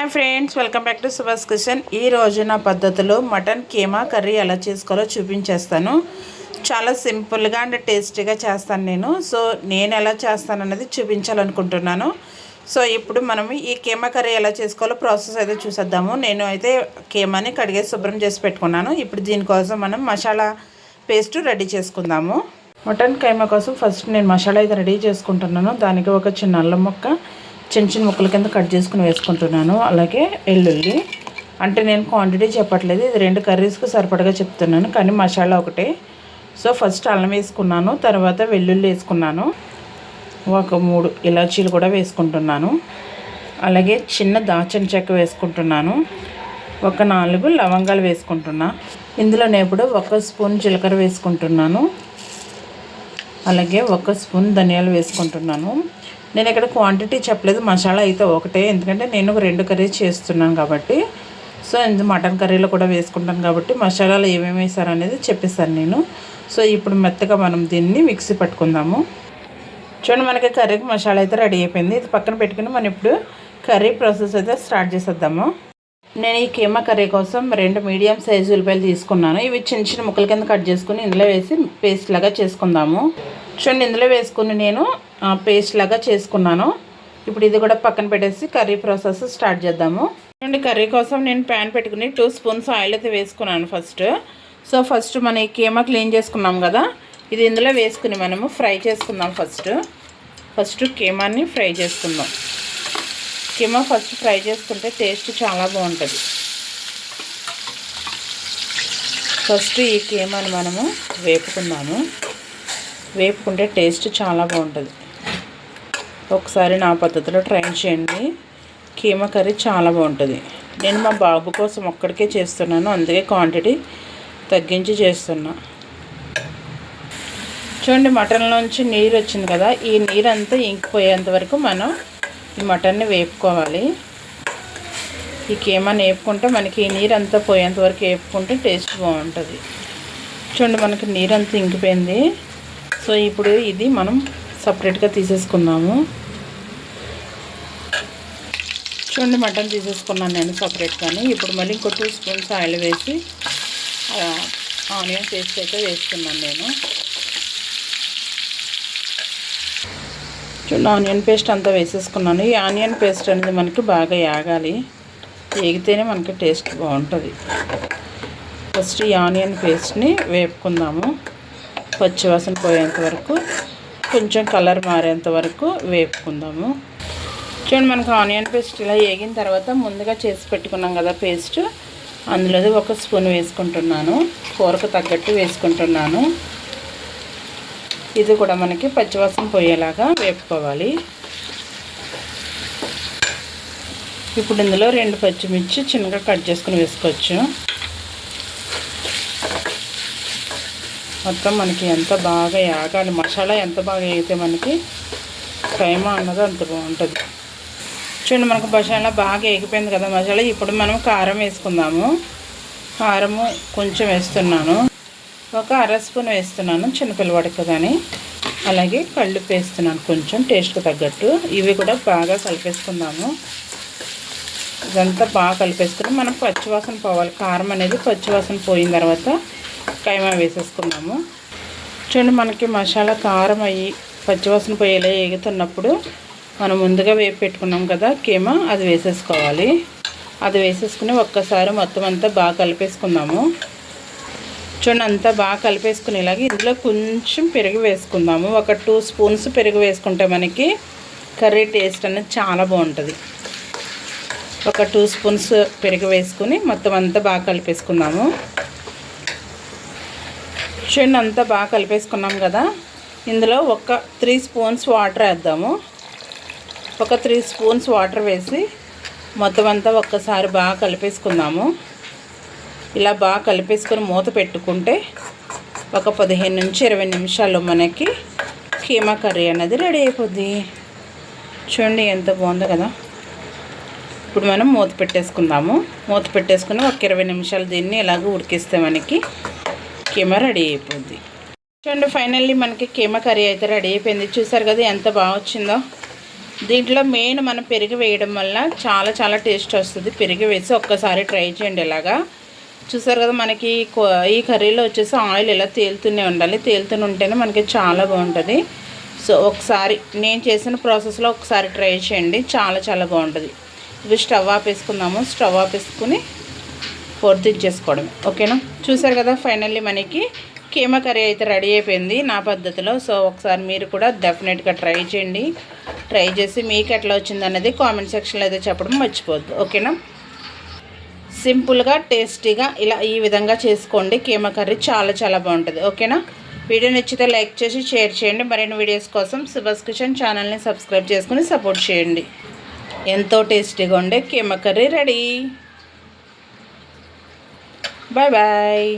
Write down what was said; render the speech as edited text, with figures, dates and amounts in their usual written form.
Hi friends, welcome back to Subhash kitchen. ఈరోజు నా పద్ధతిలో మటన్ కీమా కర్రీ ఎలా చేసుకోవాలో చూపించేస్తాను. చాలా సింపుల్గా అండ్ టేస్టీగా చేస్తాను నేను. సో నేను ఎలా చేస్తాను అన్నది చూపించాలనుకుంటున్నాను. సో ఇప్పుడు మనం ఈ కీమా కర్రీ ఎలా చేసుకోవాలో ప్రాసెస్ అయితే చూసేద్దాము. నేను అయితే కీమాని కడిగేసి శుభ్రం చేసి పెట్టుకున్నాను. ఇప్పుడు దీనికోసం మనం మసాలా పేస్ట్ రెడీ చేసుకుందాము. మటన్ కీమా కోసం ఫస్ట్ నేను మసాలా అయితే రెడీ చేసుకుంటున్నాను. దానికి ఒక చిన్న అల్లం ముక్క చిన్న చిన్న ముక్కల కింద కట్ చేసుకుని వేసుకుంటున్నాను. అలాగే వెల్లుల్లి, అంటే నేను క్వాంటిటీ చెప్పట్లేదు, ఇది 2 కర్రీస్కి సరిపడగా చెప్తున్నాను, కానీ మసాలా ఒకటే. సో ఫస్ట్ అల్లం వేసుకున్నాను, తర్వాత వెల్లుల్లి వేసుకున్నాను, ఒక 3 ఇలాచీలు కూడా వేసుకుంటున్నాను. అలాగే చిన్న దాల్చిన చెక్క వేసుకుంటున్నాను, ఒక 4 లవంగాలు వేసుకుంటున్నా. ఇందులో నేను ఇప్పుడు 1 స్పూన్ జీలకర్ర వేసుకుంటున్నాను. అలాగే 1 స్పూన్ ధనియాలు వేసుకుంటున్నాను. నేను ఇక్కడ క్వాంటిటీ చెప్పలేదు, మసాలా అయితే ఒకటే, ఎందుకంటే నేను 2 కర్రీస్ చేస్తున్నాను కాబట్టి. సో మటన్ కర్రీలో కూడా వేసుకుంటాను కాబట్టి మసాలాలు ఏమేమి వేసారు అనేది చెప్పేసాను నేను. సో ఇప్పుడు మెత్తగా మనం దీన్ని మిక్సీ పట్టుకుందాము. చూడండి, మనకి కర్రీకి మసాలా అయితే రెడీ అయిపోయింది. ఇది పక్కన పెట్టుకుని మనం ఇప్పుడు కర్రీ ప్రాసెస్ అయితే స్టార్ట్ చేసేద్దాము. నేను ఈ కీమా కర్రీ కోసం 2 మీడియం సైజు ఉల్లిపాయలు తీసుకున్నాను. ఇవి చిన్న చిన్న ముక్కల కింద కట్ చేసుకుని ఇందులో వేసి పేస్ట్ లాగా చేసుకుందాము. చూడండి, ఇందులో వేసుకుని నేను పేస్ట్ లాగా చేసుకున్నాను. ఇప్పుడు ఇది కూడా పక్కన పెట్టేసి కర్రీ ప్రాసెస్ స్టార్ట్ చేద్దాము. చూడండి, కర్రీ కోసం నేను ప్యాన్ పెట్టుకుని 2 స్పూన్స్ ఆయిల్ అయితే వేసుకున్నాను ఫస్ట్. సో ఫస్ట్ మన ఈ కీమా క్లీన్ చేసుకున్నాం కదా, ఇది ఇందులో వేసుకుని మనము ఫ్రై చేసుకుందాం. ఫస్ట్ కీమాని ఫ్రై చేసుకుందాం. కీమా ఫస్ట్ ఫ్రై చేసుకుంటే టేస్ట్ చాలా బాగుంటుంది. ఫస్ట్ ఈ కీమాని మనము వేపుకుందాము. వేపుకుంటే టేస్ట్ చాలా బాగుంటుంది. ఒకసారి నా పద్ధతిలో ట్రై చేయండి. కీమా కర్రీ చాలా బాగుంటుంది. నేను మా బాబు కోసం ఒక్కడికే చేస్తున్నాను, అందుకే క్వాంటిటీ తగ్గించి చేస్తున్నా. చూడండి, మటన్లోంచి నీరు వచ్చింది కదా, ఈ నీరు అంతా ఇంకిపోయేంత వరకు మనం ఈ మటన్ని వేపుకోవాలి. ఈ కీమాని వేపుకుంటే మనకి ఈ నీరు అంతా పోయేంత వరకు వేపుకుంటే టేస్ట్ బాగుంటుంది. చూడండి, మనకి నీరు అంతా ఇంకిపోయింది. సో ఇప్పుడు ఇది మనం సపరేట్గా తీసేసుకుందాము. చూడండి, మటన్ తీసేసుకున్నాను నేను సపరేట్గానే. ఇప్పుడు మళ్ళీ ఇంకో 2 స్పూన్స్ ఆయిల్ వేసి ఆనియన్ పేస్ట్ అయితే వేసుకున్నాను నేను. చూడండి, ఆనియన్ పేస్ట్ అంతా వేసేసుకున్నాను. ఈ ఆనియన్ పేస్ట్ అనేది మనకి బాగా యాగాలి, ఏగితేనే మనకి టేస్ట్ బాగుంటుంది. ఫస్ట్ ఈ ఆనియన్ పేస్ట్ని వేపుకుందాము. పచ్చివాసన పోయేంత వరకు, కొంచెం కలర్ మారేంత వరకు వేపుకుందాము. చూడండి, మనకు ఆనియన్ పేస్ట్ ఇలా వేగిన తర్వాత ముందుగా చేసి పెట్టుకున్నాం కదా పేస్ట్, అందులో 1 స్పూన్ వేసుకుంటున్నాను. కూరకు తగ్గట్టు వేసుకుంటున్నాను. ఇది కూడా మనకి పచ్చివాసన పోయేలాగా వేపుకోవాలి. ఇప్పుడు ఇందులో 2 పచ్చిమిర్చి చిన్నగా కట్ చేసుకుని వేసుకోవచ్చు. మొత్తం మనకి ఎంత బాగా యాగాలి, మసాలా ఎంత బాగా వేగితే మనకి కీమా అన్నది అంత బాగుంటుంది. చూడండి, మనకు మసాలా బాగా వేగిపోయింది కదా మసాలా. ఇప్పుడు మనం కారం వేసుకుందాము. కారము కొంచెం వేస్తున్నాను, ఒక 1/2 స్పూన్ వేస్తున్నాను, చిన్నపిల్లవాడికి కానీ. అలాగే కళ్ళుప్పు వేస్తున్నాను కొంచెం టేస్ట్కి తగ్గట్టు. ఇవి కూడా బాగా కలిపేసుకుందాము. ఇదంతా బాగా కలిపేసుకుని మనం పచ్చివాసన పోవాలి. కారం అనేది పచ్చివాసన పోయిన తర్వాత కీమా వేసేసుకున్నాము. చూడండి, మనకి మసాలా కారం అయ్యి పచ్చివాసన పోయేలా ఎగుతున్నప్పుడు మనం ముందుగా వేపు పెట్టుకున్నాం కదా కీమా, అది వేసేసుకోవాలి. అది వేసేసుకుని ఒక్కసారి మొత్తం అంతా బాగా కలిపేసుకుందాము. చూడండి, అంతా బాగా కలిపేసుకునేలాగా ఇందులో కొంచెం పెరుగు వేసుకుందాము. ఒక 2 స్పూన్స్ పెరుగు వేసుకుంటే మనకి కర్రీ టేస్ట్ అనేది చాలా బాగుంటుంది. ఒక 2 స్పూన్స్ పెరుగు వేసుకుని మొత్తం అంతా బాగా కలిపేసుకుందాము. చూడండి, అంతా బాగా కలిపేసుకున్నాం కదా, ఇందులో ఒక 3 స్పూన్స్ వాటర్ వేద్దాము. ఒక 3 స్పూన్స్ వాటర్ వేసి మొత్తం అంతా ఒక్కసారి బాగా కలిపేసుకుందాము. ఇలా బాగా కలిపేసుకొని మూత పెట్టుకుంటే ఒక 15 నుంచి 20 నిమిషాల్లో మనకి కీమా కర్రీ అనేది రెడీ అయిపోద్ది. చూడండి, ఎంత బాగుందో కదా. ఇప్పుడు మనం మూత పెట్టేసుకుందాము. మూత పెట్టేసుకుని ఒక 20 నిమిషాలు దీన్ని ఇలాగ ఉడికిస్తే మనకి కీమా రెడీ అయిపోద్ది. చూడండి, ఫైనల్లీ మనకి కీమా కర్రీ అయితే రెడీ అయిపోయింది. చూసారు కదా ఎంత బాగా వచ్చిందో. దీంట్లో మెయిన్ మనం పెరుగు వేయడం వల్ల చాలా చాలా టేస్ట్ వస్తుంది. పెరుగు వేసి ఒక్కసారి ట్రై చేయండి. ఇలాగా చూసారు కదా, మనకి ఈ కర్రీలో వచ్చేసి ఆయిల్ ఇలా తేలుతూనే ఉండాలి. తేలుతూనే ఉంటేనే మనకి చాలా బాగుంటుంది. సో ఒకసారి నేను చేసిన ప్రాసెస్లో ఒకసారి ట్రై చేయండి, చాలా చాలా బాగుంటుంది. ఇవి స్టవ్ ఆపేసుకుందాము. స్టవ్ ఆపేసుకుని చేసుకోవడం. ఓకేనా, చూసారు కదా, ఫైనల్లీ మనకి కీమా కర్రీ అయితే రెడీ అయిపోయింది నా పద్ధతిలో. సో ఒకసారి మీరు కూడా డెఫినెట్గా ట్రై చేయండి. ట్రై చేసి మీకు ఎట్లా వచ్చిందనేది కామెంట్ సెక్షన్లో అయితే చెప్పడం మర్చిపోవద్దు. ఓకేనా, సింపుల్గా టేస్టీగా ఇలా ఈ విధంగా చేసుకోండి. కీమా కర్రీ చాలా చాలా బాగుంటుంది. ఓకేనా, వీడియో నచ్చితే లైక్ చేసి షేర్ చేయండి. మరిన్ని వీడియోస్ కోసం సుభాష్ కిచెన్ ఛానల్ని సబ్స్క్రైబ్ చేసుకుని సపోర్ట్ చేయండి. ఎంతో టేస్టీగా ఉండే keema curry ready. Bye bye.